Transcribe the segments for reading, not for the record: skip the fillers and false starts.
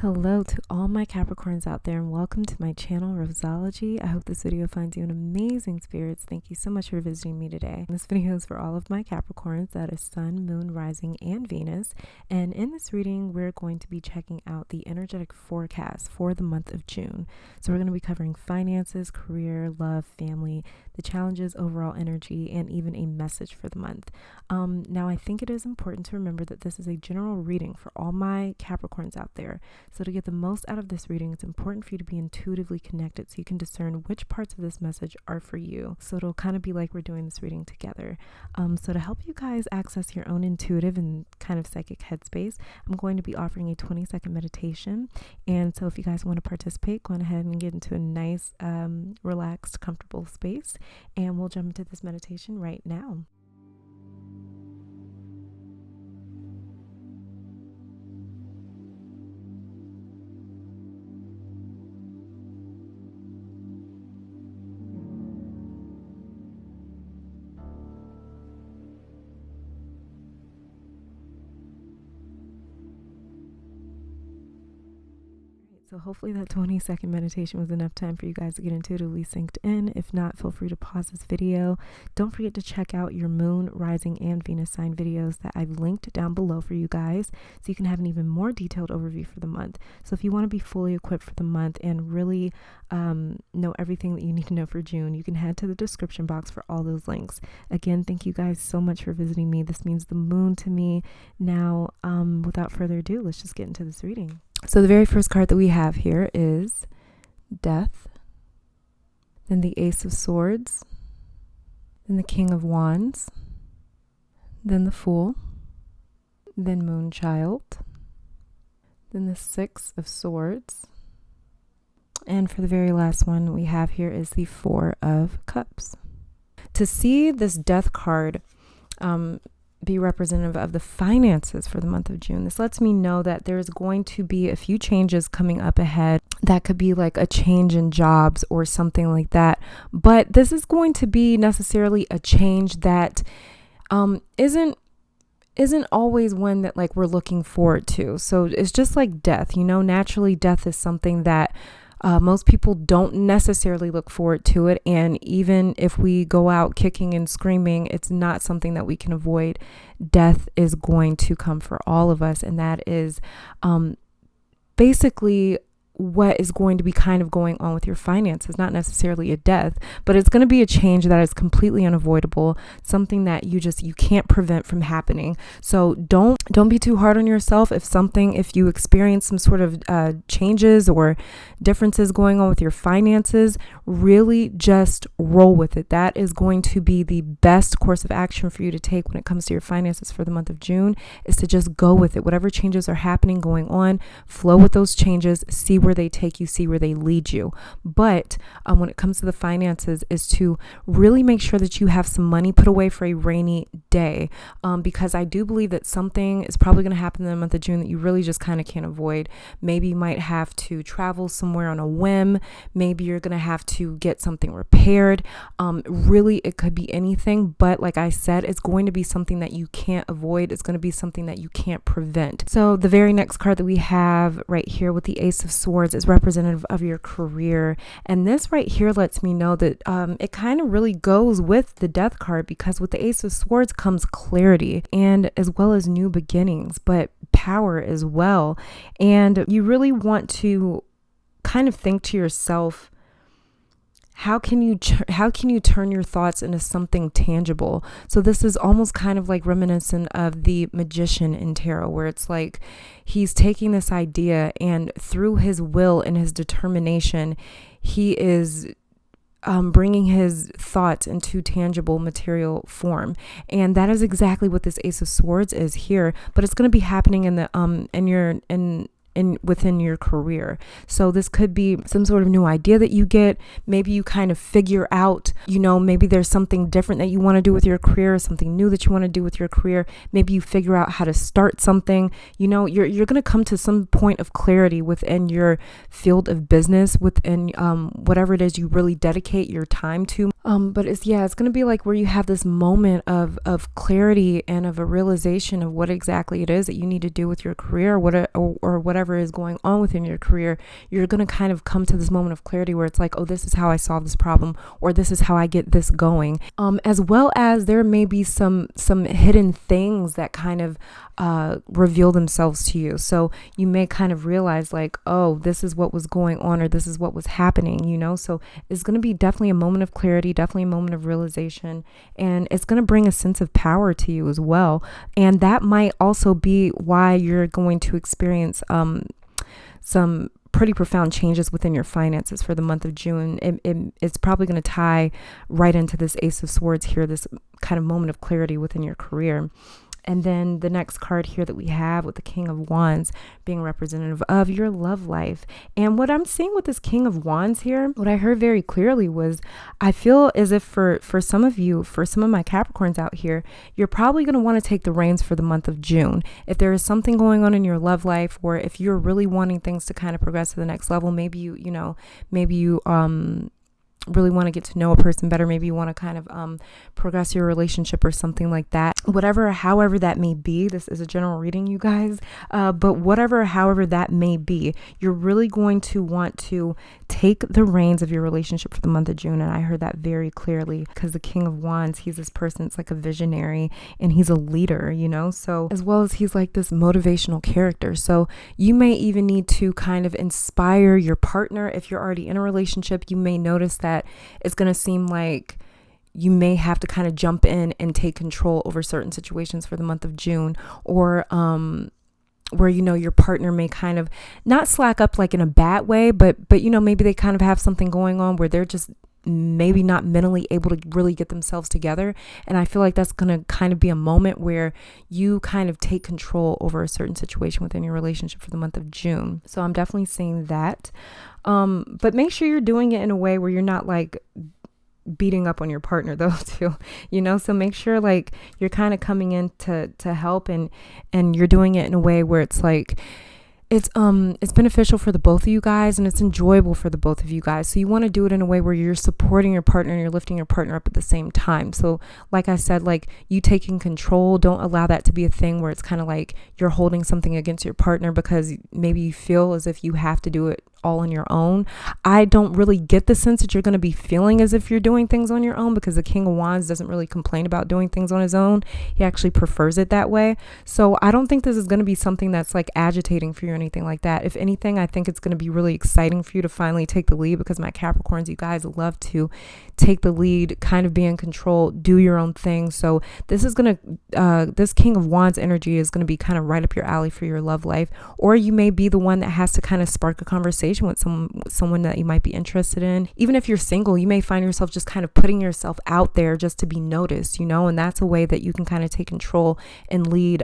Hello to all my Capricorns out there and welcome to my channel Roseology. I hope this video finds you in amazing spirits. Thank you so much for visiting me today. This video is for all of my Capricorns, that is Sun, Moon, Rising, and Venus. And in this reading, we're going to be checking out the energetic forecast for the month of June. So we're going to be covering finances, career, love, family, the challenges, overall energy, and even a message for the month. Now, I think it is important to remember that this is a general reading for all my Capricorns out there. So to get the most out of this reading, it's important for you to be intuitively connected so you can discern which parts of this message are for you. So it'll kind of be like we're doing this reading together. So to help you guys access your own intuitive and kind of psychic headspace, I'm going to be offering a 20-second meditation. And so if you guys want to participate, go on ahead and get into a nice, relaxed, comfortable space. And we'll jump into this meditation right now. So hopefully that 20-second meditation was enough time for you guys to get intuitively synced in. If not, feel free to pause this video. Don't forget to check out your Moon, Rising, and Venus sign videos that I've linked down below for you guys so you can have an even more detailed overview for the month. So if you want to be fully equipped for the month and really know everything that you need to know for June, you can head to the description box for all those links. Again, thank you guys so much for visiting me. This means the moon to me. Now, without further ado, let's just get into this reading. So the very first card that we have here is Death, then the Ace of Swords, then the King of Wands, then the Fool, then Moonchild, then the Six of Swords, and for the very last one we have here is the Four of Cups. To see this Death card be representative of the finances for the month of June, this lets me know that there's going to be a few changes coming up ahead. That could be like a change in jobs or something like that, but this is going to be necessarily a change that isn't always one that like we're looking forward to. So it's just like death, naturally death is something that most people don't necessarily look forward to it. And even if we go out kicking and screaming, it's not something that we can avoid. Death is going to come for all of us. And that is basically what is going to be kind of going on with your finances. Not necessarily a death, but it's going to be a change that is completely unavoidable, something that you can't prevent from happening. So don't be too hard on yourself. If you experience some sort of changes or differences going on with your finances, really just roll with it. That is going to be the best course of action for you to take when it comes to your finances for the month of June, is to just go with it. Whatever changes are happening, going on, flow with those changes, see where they take you, see where they lead you. But when it comes to the finances, is to really make sure that you have some money put away for a rainy day, because I do believe that something is probably going to happen in the month of June that you really just kind of can't avoid. Maybe you might have to travel somewhere on a whim. Maybe you're going to have to get something repaired. Really, it could be anything, but like I said, it's going to be something that you can't avoid. It's going to be something that you can't prevent. So the very next card that we have right here with the Ace of Swords is representative of your career. And this right here lets me know that it kind of really goes with the Death card, because with the Ace of Swords comes clarity, and as well as new beginnings, but power as well. And you really want to kind of think to yourself, how can you turn your thoughts into something tangible? So this is almost kind of like reminiscent of the Magician in tarot, where it's like he's taking this idea and through his will and his determination, he is bringing his thoughts into tangible material form. And that is exactly what this Ace of Swords is here, but it's going to be happening within your career. So this could be some sort of new idea that you get. Maybe you kind of figure out, maybe there's something different that you want to do with your career, something new that you want to do with your career. Maybe you figure out how to start something. You're going to come to some point of clarity within your field of business, within whatever it is you really dedicate your time to. But it's going to be like where you have this moment of clarity and of a realization of what exactly it is that you need to do with your career, or whatever whatever is going on within your career, you're going to kind of come to this moment of clarity where it's like, oh, this is how I solve this problem, or this is how I get this going. As well as there may be some hidden things that kind of reveal themselves to you. So you may kind of realize like, oh, this is what was going on, or this is what was happening, you know? So it's going to be definitely a moment of clarity, definitely a moment of realization, and it's going to bring a sense of power to you as well. And that might also be why you're going to experience some pretty profound changes within your finances for the month of June. It's probably going to tie right into this Ace of Swords here, this kind of moment of clarity within your career. And then the next card here that we have with the King of Wands being representative of your love life. And what I'm seeing with this King of Wands here, what I heard very clearly was, I feel as if for some of you, for some of my Capricorns out here, you're probably going to want to take the reins for the month of June. If there is something going on in your love life, or if you're really wanting things to kind of progress to the next level, maybe you really want to get to know a person better, maybe you want to kind of progress your relationship or something like that, however that may be. This is a general reading, you guys, but however that may be, you're really going to want to take the reins of your relationship for the month of June. And I heard that very clearly, because the King of Wands, he's this person, it's like a visionary, and he's a leader, you know, so as well as he's like this motivational character. So you may even need to kind of inspire your partner. If you're already in a relationship, you may notice that it's going to seem like you may have to kind of jump in and take control over certain situations for the month of June, or where, you know, your partner may kind of not slack up like in a bad way, but you know, maybe they kind of have something going on where they're just maybe not mentally able to really get themselves together. And I feel like that's going to kind of be a moment where you kind of take control over a certain situation within your relationship for the month of June. So I'm definitely seeing that. But make sure you're doing it in a way where you're not like beating up on your partner though too, you know, so make sure like you're kind of coming in to help, and you're doing it in a way where it's like, it's beneficial for the both of you guys, and it's enjoyable for the both of you guys. So you want to do it in a way where you're supporting your partner and you're lifting your partner up at the same time. So like I said, like you taking control, don't allow that to be a thing where it's kind of like you're holding something against your partner because maybe you feel as if you have to do it all on your own. I don't really get the sense that you're going to be feeling as if you're doing things on your own, because the King of Wands doesn't really complain about doing things on his own. He actually prefers it that way. So I don't think this is going to be something that's like agitating for you or anything like that. If anything, I think it's going to be really exciting for you to finally take the lead, because my Capricorns, you guys love to take the lead, kind of be in control, do your own thing. So this is going to, this King of Wands energy is going to be kind of right up your alley for your love life. Or you may be the one that has to kind of spark a conversation with someone that you might be interested in. Even if you're single, you may find yourself just kind of putting yourself out there just to be noticed, you know, and that's a way that you can kind of take control and lead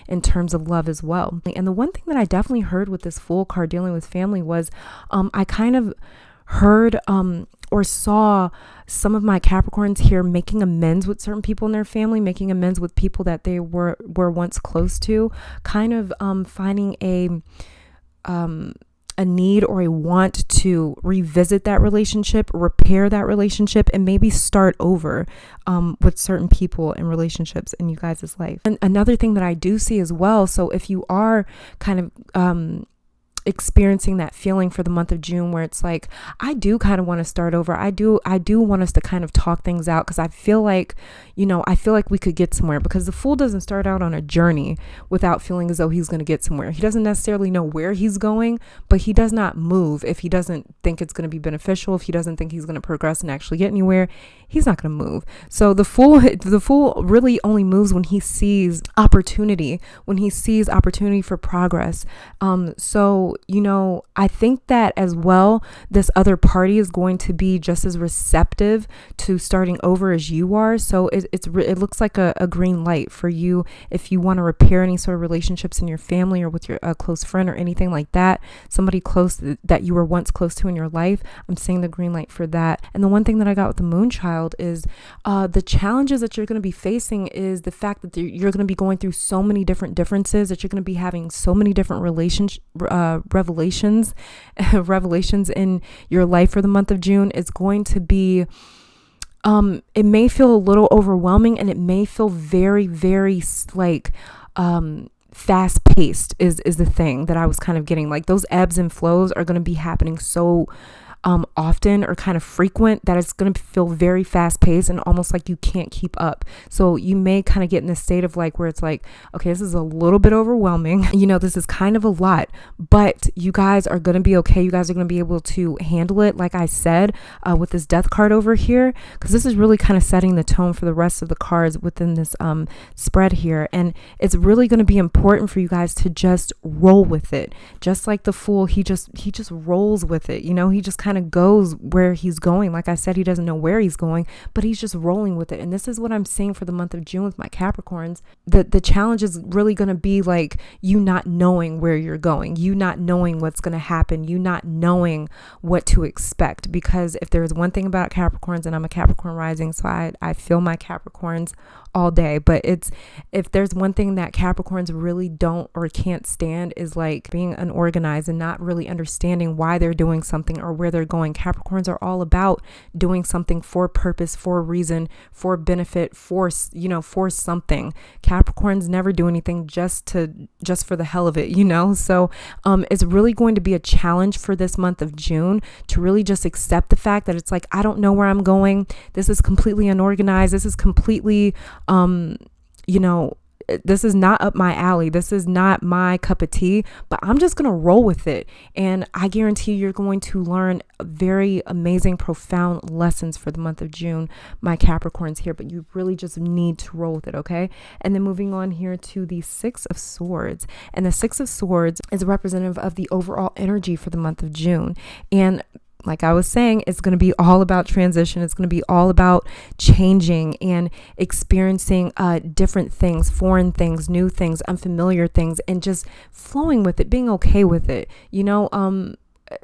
in terms of love as well. And the one thing that I definitely heard with this Fool card dealing with family was I kind of heard or saw some of my Capricorns here making amends with certain people in their family, making amends with people that they were once close to, kind of finding a need or a want to revisit that relationship, repair that relationship, and maybe start over with certain people and relationships in you guys' life. And another thing that I do see as well, so if you are kind of experiencing that feeling for the month of June where it's like, I do kind of want to start over. I do want us to kind of talk things out, because I feel like, you know, I feel like we could get somewhere, because the Fool doesn't start out on a journey without feeling as though he's going to get somewhere. He doesn't necessarily know where he's going, but he does not move if he doesn't think it's going to be beneficial. If he doesn't think he's going to progress and actually get anywhere, he's not going to move. So the Fool really only moves when he sees opportunity, for progress. So, you know, I think that as well, this other party is going to be just as receptive to starting over as you are. So it looks like a green light for you if you want to repair any sort of relationships in your family or with your close friend or anything like that, somebody close that you were once close to in your life. I'm seeing the green light for that. And the one thing that I got with the Moon Child is the challenges that you're going to be facing is the fact that you're going to be going through so many different differences, that you're going to be having so many different revelations in your life for the month of June. Is going to be it may feel a little overwhelming, and it may feel very, very like fast paced is the thing that I was kind of getting. Like those ebbs and flows are going to be happening so often or kind of frequent that it's going to feel very fast paced and almost like you can't keep up. So you may kind of get in this state of like where it's like, okay, this is a little bit overwhelming. This is kind of a lot, but you guys are going to be okay. You guys are going to be able to handle it. Like I said, with this death card over here, because this is really kind of setting the tone for the rest of the cards within this spread here. And it's really going to be important for you guys to just roll with it. Just like the Fool, he just rolls with it. He just kind of goes where he's going. Like I said, he doesn't know where he's going, but he's just rolling with it. And this is what I'm seeing for the month of June with my Capricorns. The challenge is really going to be like you not knowing where you're going, you not knowing what's going to happen, you not knowing what to expect. Because if there's one thing about Capricorns, and I'm a Capricorn rising, so I feel my Capricorns all day, but if there's one thing that Capricorns really don't or can't stand is like being unorganized and not really understanding why they're doing something or where they're going. Capricorns are all about doing something for purpose, for a reason, for benefit, for something. Capricorns never do anything just for the hell of it, so it's really going to be a challenge for this month of June to really just accept the fact that it's like, I don't know where I'm going. This is completely unorganized. This is completely this is not up my alley. This is not my cup of tea, but I'm just going to roll with it. And I guarantee you're going to learn very amazing, profound lessons for the month of June, my Capricorns here, but you really just need to roll with it. Okay. And then moving on here to the Six of Swords, and the Six of Swords is representative of the overall energy for the month of June. And like I was saying, it's going to be all about transition. It's going to be all about changing and experiencing different things, foreign things, new things, unfamiliar things, and just flowing with it, being okay with it.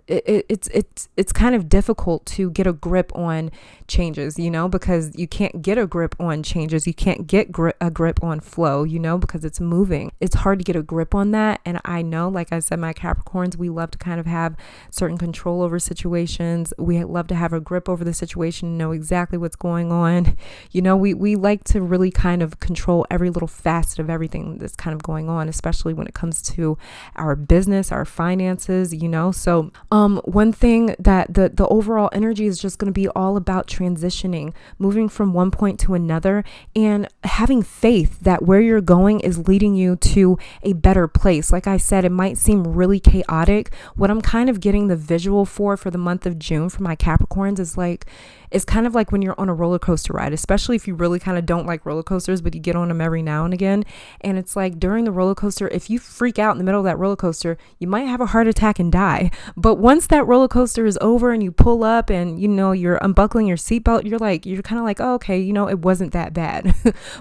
It's kind of difficult to get a grip on changes, because you can't get a grip on changes. You can't get a grip on flow, because it's moving. It's hard to get a grip on that. And I know, like I said, my Capricorns, we love to kind of have certain control over situations. We love to have a grip over the situation, know exactly what's going on. We like to really kind of control every little facet of everything that's kind of going on, especially when it comes to our business, our finances, so one thing that the overall energy is just going to be all about transitioning, moving from one point to another, and having faith that where you're going is leading you to a better place. Like I said, it might seem really chaotic. What I'm kind of getting the visual for the month of June for my Capricorns is like, it's kind of like when you're on a roller coaster ride, especially if you really kind of don't like roller coasters, but you get on them every now and again. And it's like during the roller coaster, if you freak out in the middle of that roller coaster, you might have a heart attack and die. But once that roller coaster is over and you pull up and, you're unbuckling your seatbelt, you're kind of like, oh, okay, it wasn't that bad.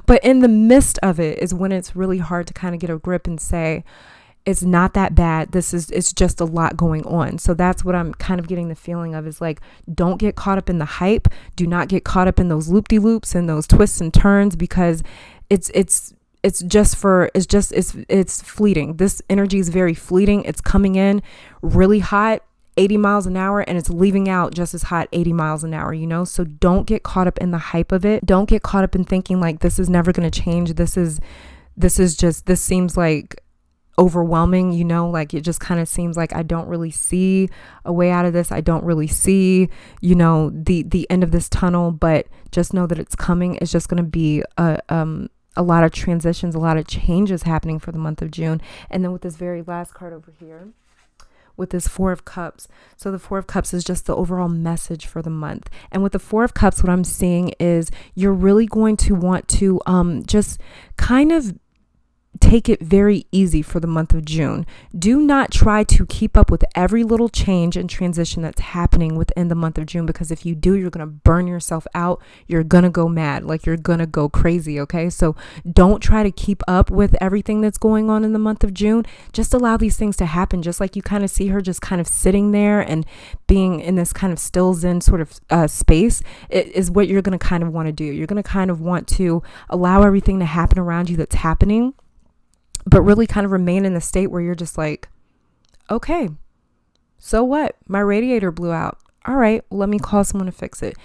But in the midst of it is when it's really hard to kind of get a grip and say, it's not that bad. It's just a lot going on. So that's what I'm kind of getting the feeling of, is like, don't get caught up in the hype. Do not get caught up in those loop-de-loops and those twists and turns, because it's fleeting. This energy is very fleeting. It's coming in really hot, 80 miles an hour, and it's leaving out just as hot, 80 miles an hour, so don't get caught up in the hype of it. Don't get caught up in thinking like this is never going to change. This seems like overwhelming, like it just kind of seems like I don't really see a way out of this. I don't really see, the end of this tunnel, but just know that it's coming. It's just going to be a lot of transitions, a lot of changes happening for the month of June. And then with this very last card over here, with this Four of Cups. So the Four of Cups is just the overall message for the month. And with the Four of Cups, what I'm seeing is you're really going to want to just kind of take it very easy for the month of June. Do not try to keep up with every little change and transition that's happening within the month of June, because if you do, you're going to burn yourself out. You're going to go mad, like you're going to go crazy. Okay. So don't try to keep up with everything that's going on in the month of June. Just allow these things to happen. Just like you kind of see her just kind of sitting there and being in this kind of still zen sort of space, it is what you're going to kind of want to do. You're going to kind of want to allow everything to happen around you that's happening, but really kind of remain in the state where you're just like, okay, so what? My radiator blew out. all right, let me call someone to fix it.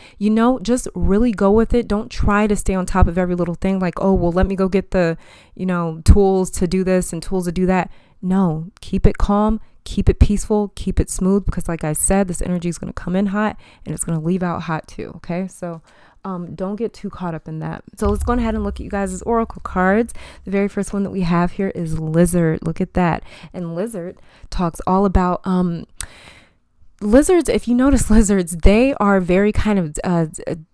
Just really go with it. Don't try to stay on top of every little thing like, oh, well, let me go get the, tools to do this and tools to do that. No, keep it calm, keep it peaceful, keep it smooth, because like I said, this energy is going to come in hot and it's going to leave out hot too. Okay. So don't get too caught up in that. So let's go ahead and look at you guys' oracle cards. The very first one that we have here is Lizard. Look at that. And Lizard talks all about lizards. If you notice lizards, they are very kind of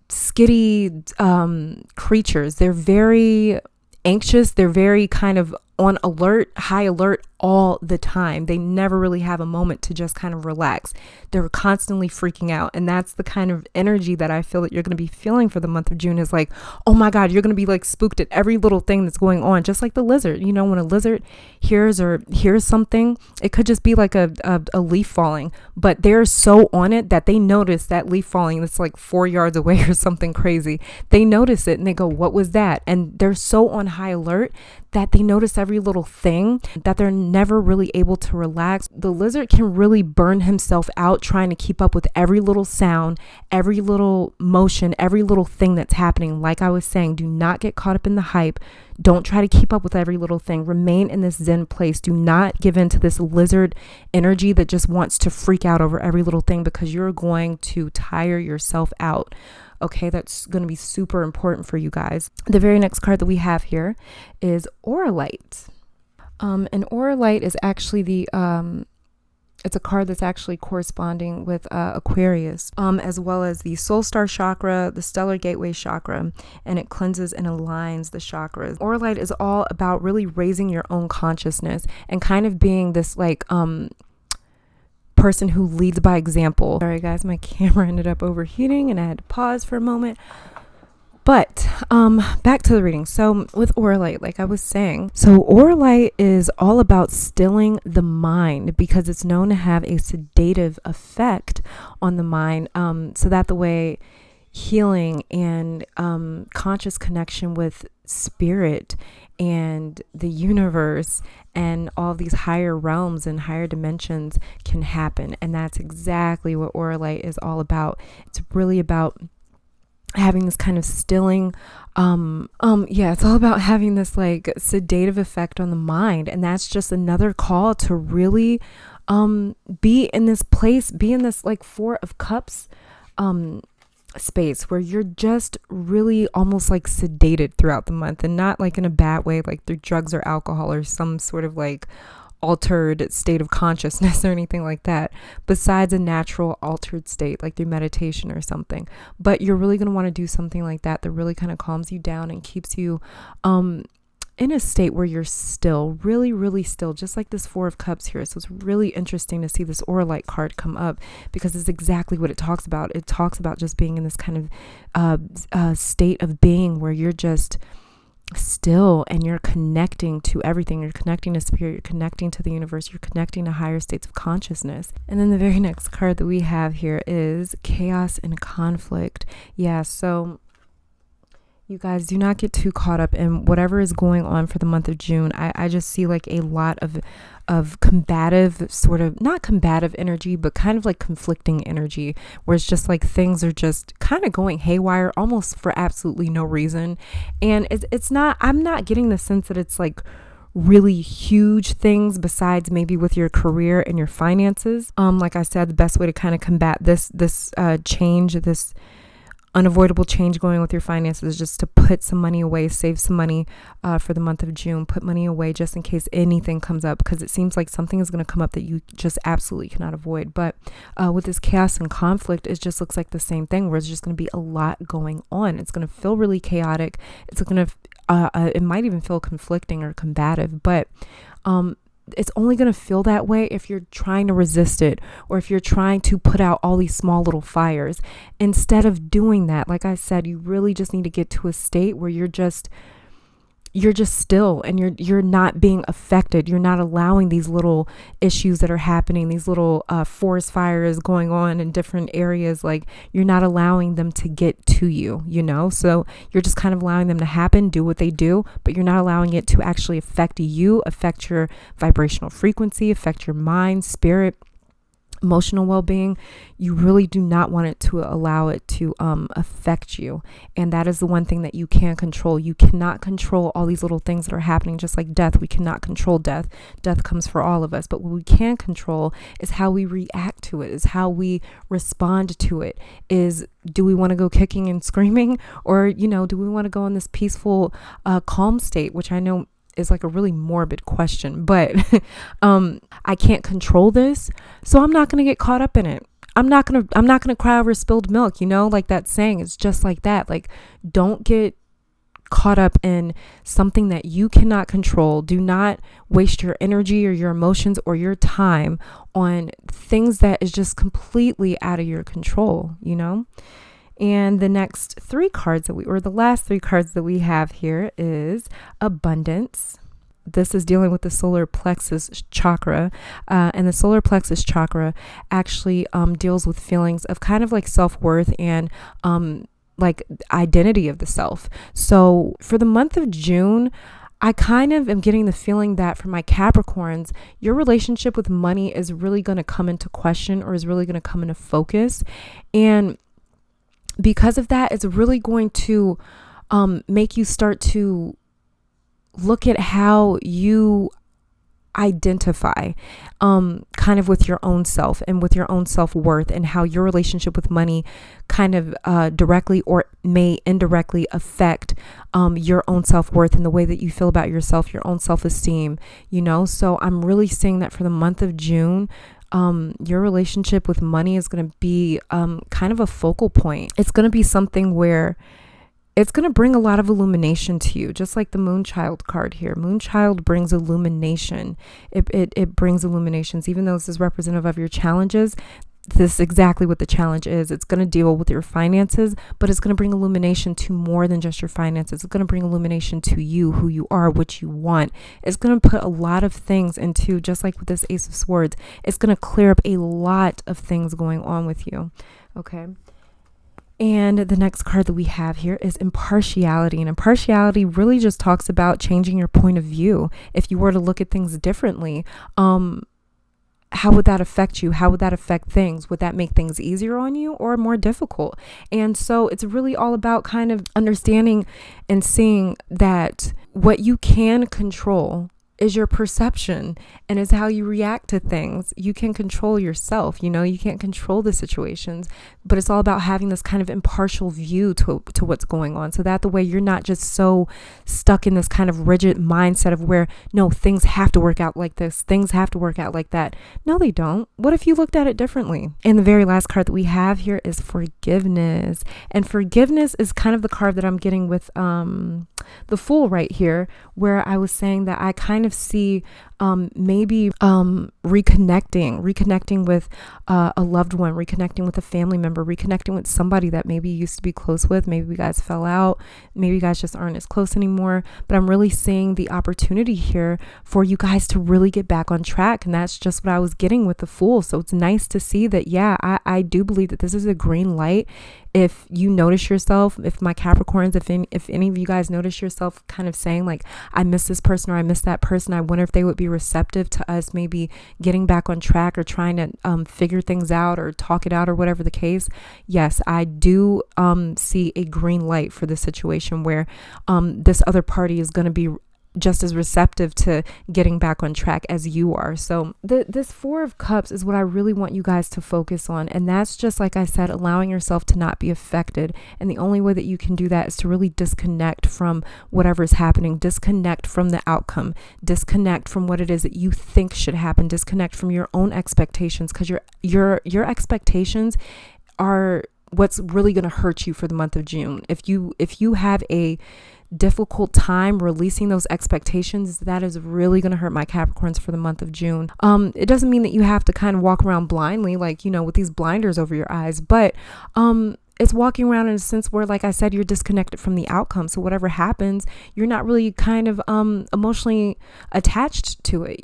skitty creatures. They're very anxious. They're very kind of on alert, high alert all the time. They never really have a moment to just kind of relax. They're constantly freaking out. And that's the kind of energy that I feel that you're going to be feeling for the month of June, is like, oh my God, you're going to be like spooked at every little thing that's going on. Just like the lizard, when a lizard hears something, it could just be like a leaf falling, but they're so on it that they notice that leaf falling that's like 4 yards away or something crazy. They notice it and they go, what was that? And they're so on high alert that they notice every little thing, that they're never really able to relax. The lizard can really burn himself out trying to keep up with every little sound, every little motion, every little thing that's happening. Like I was saying, do not get caught up in the hype. Don't try to keep up with every little thing. Remain in this Zen place. Do not give in to this lizard energy that just wants to freak out over every little thing, because you're going to tire yourself out. Okay, that's going to be super important for you guys. The very next card that we have here is Auralite. And Auralite is actually it's a card that's actually corresponding with Aquarius, as well as the Soul Star chakra, the Stellar Gateway chakra, and it cleanses and aligns the chakras. Auralite is all about really raising your own consciousness and kind of being this like person who leads by example. Sorry guys, my camera ended up overheating and I had to pause for a moment. But back to the reading. So with Auralite, like I was saying, so Auralite is all about stilling the mind, because it's known to have a sedative effect on the mind, so that the way healing and conscious connection with spirit and the universe and all these higher realms and higher dimensions can happen. And that's exactly what Auralite is all about. It's really about having this kind of stilling, it's all about having this like sedative effect on the mind. And that's just another call to really be in this place, be in this like Four of Cups space where you're just really almost like sedated throughout the month, and not like in a bad way, like through drugs or alcohol or some sort of like altered state of consciousness or anything like that, besides a natural altered state like through meditation or something. But you're really going to want to do something like that really kind of calms you down and keeps you in a state where you're still, really, really still, just like this Four of Cups here. So it's really interesting to see this Auralite card come up, because it's exactly what it talks about. It talks about just being in this kind of state of being where you're just still and you're connecting to everything. You're connecting to spirit, you're connecting to the universe, you're connecting to higher states of consciousness. And then the very next card that we have here is Chaos and Conflict. Yeah, so you guys, do not get too caught up in whatever is going on for the month of June. I just see like a lot of combative, sort of, not combative energy, but kind of like conflicting energy, where it's just like things are just kind of going haywire almost for absolutely no reason. And it's not, I'm not getting the sense that it's like really huge things besides maybe with your career and your finances. Like I said, the best way to kind of combat this change, this unavoidable change going with your finances, is just to put some money away, save some money for the month of June, put money away just in case anything comes up, because it seems like something is going to come up that you just absolutely cannot avoid. But with this Chaos and Conflict, it just looks like the same thing, where it's just going to be a lot going on. It's going to feel really chaotic. It's going to it might even feel conflicting or combative, but it's only going to feel that way if you're trying to resist it, or if you're trying to put out all these small little fires. Instead of doing that, like I said, you really just need to get to a state where you're just still, and you're not being affected. You're not allowing these little issues that are happening, these little forest fires going on in different areas, like you're not allowing them to get to you, so you're just kind of allowing them to happen, do what they do, but you're not allowing it to actually affect you, affect your vibrational frequency, affect your mind, spirit, emotional well-being, you really do not want it to allow it to affect you. And that is the one thing that you can control. You cannot control all these little things that are happening, just like death. We cannot control death. Death comes for all of us. But what we can control is how we react to it, is how we respond to it. Is, do we want to go kicking and screaming, or, do we want to go in this peaceful, calm state, which I know is like a really morbid question, but I can't control this, so I'm not going to get caught up in it. I'm not going to cry over spilled milk, like that saying. It's just like that. Like, don't get caught up in something that you cannot control. Do not waste your energy or your emotions or your time on things that is just completely out of your control, And the last 3 cards that we have here is abundance. This is dealing with the solar plexus chakra. And the solar plexus chakra actually deals with feelings of kind of like self-worth and like identity of the self. So for the month of June, I kind of am getting the feeling that for my Capricorns, your relationship with money is really going to come into question, or is really going to come into focus. And because of that, it's really going to make you start to look at how you identify kind of with your own self and with your own self-worth, and how your relationship with money kind of directly or may indirectly affect your own self-worth and the way that you feel about yourself, your own self-esteem, So I'm really seeing that for the month of June, your relationship with money is going to be kind of a focal point. It's going to be something where it's going to bring a lot of illumination to you, just like the Moonchild card here. Moonchild brings illumination. It brings illuminations, even though this is representative of your challenges. This is exactly what the challenge is. It's going to deal with your finances, but it's going to bring illumination to more than just your finances. It's going to bring illumination to you, who you are, what you want. It's going to put a lot of things into, just like with this Ace of Swords, it's going to clear up a lot of things going on with you. Okay. And the next card that we have here is impartiality. And impartiality really just talks about changing your point of view. If you were to look at things differently, how would that affect you? How would that affect things? Would that make things easier on you or more difficult? And so it's really all about kind of understanding and seeing that what you can control is your perception and is how you react to things. You can control yourself, you can't control the situations, but it's all about having this kind of impartial view to what's going on, so that the way you're not just so stuck in this kind of rigid mindset of where, no, things have to work out like this, things have to work out like that. No, they don't. What if you looked at it differently? And the very last card that we have here is forgiveness. And forgiveness is kind of the card that I'm getting with the Fool right here, where I was saying that I kind of see maybe reconnecting with a loved one, reconnecting with a family member, reconnecting with somebody that maybe you used to be close with. Maybe you guys fell out, maybe you guys just aren't as close anymore, but I'm really seeing the opportunity here for you guys to really get back on track. And that's just what I was getting with the Fool. So it's nice to see that, I do believe that this is a green light. If you notice yourself, if my Capricorns, if any of you guys notice yourself kind of saying like, I miss this person or I miss that person, I wonder if they would be receptive to us maybe getting back on track or trying to figure things out or talk it out or whatever the case. Yes, I do see a green light for this situation where this other party is going to be just as receptive to getting back on track as you are. So this Four of Cups is what I really want you guys to focus on. And that's just, like I said, allowing yourself to not be affected. And the only way that you can do that is to really disconnect from whatever is happening, disconnect from the outcome, disconnect from what it is that you think should happen, disconnect from your own expectations, because your expectations are what's really going to hurt you for the month of June. If you have a difficult time releasing those expectations, that is really going to hurt my Capricorns for the month of June. It doesn't mean that you have to kind of walk around blindly, like, with these blinders over your eyes, but it's walking around in a sense where, like I said, you're disconnected from the outcome. So whatever happens, you're not really kind of emotionally attached to it,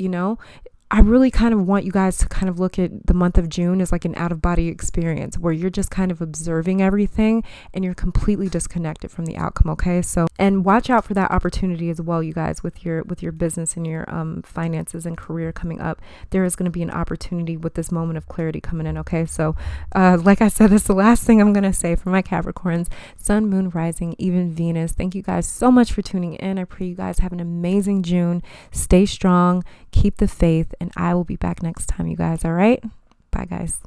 I really kind of want you guys to kind of look at the month of June as like an out-of-body experience where you're just kind of observing everything and you're completely disconnected from the outcome. Okay, so, and watch out for that opportunity as well, you guys, with your business and your finances and career coming up. There is going to be an opportunity with this moment of clarity coming in. Okay, so like I said, that's the last thing I'm going to say for my Capricorns. Sun, moon, rising, even Venus. Thank you guys so much for tuning in. I pray you guys have an amazing June. Stay strong, keep the faith, and I will be back next time, you guys. All right, bye guys.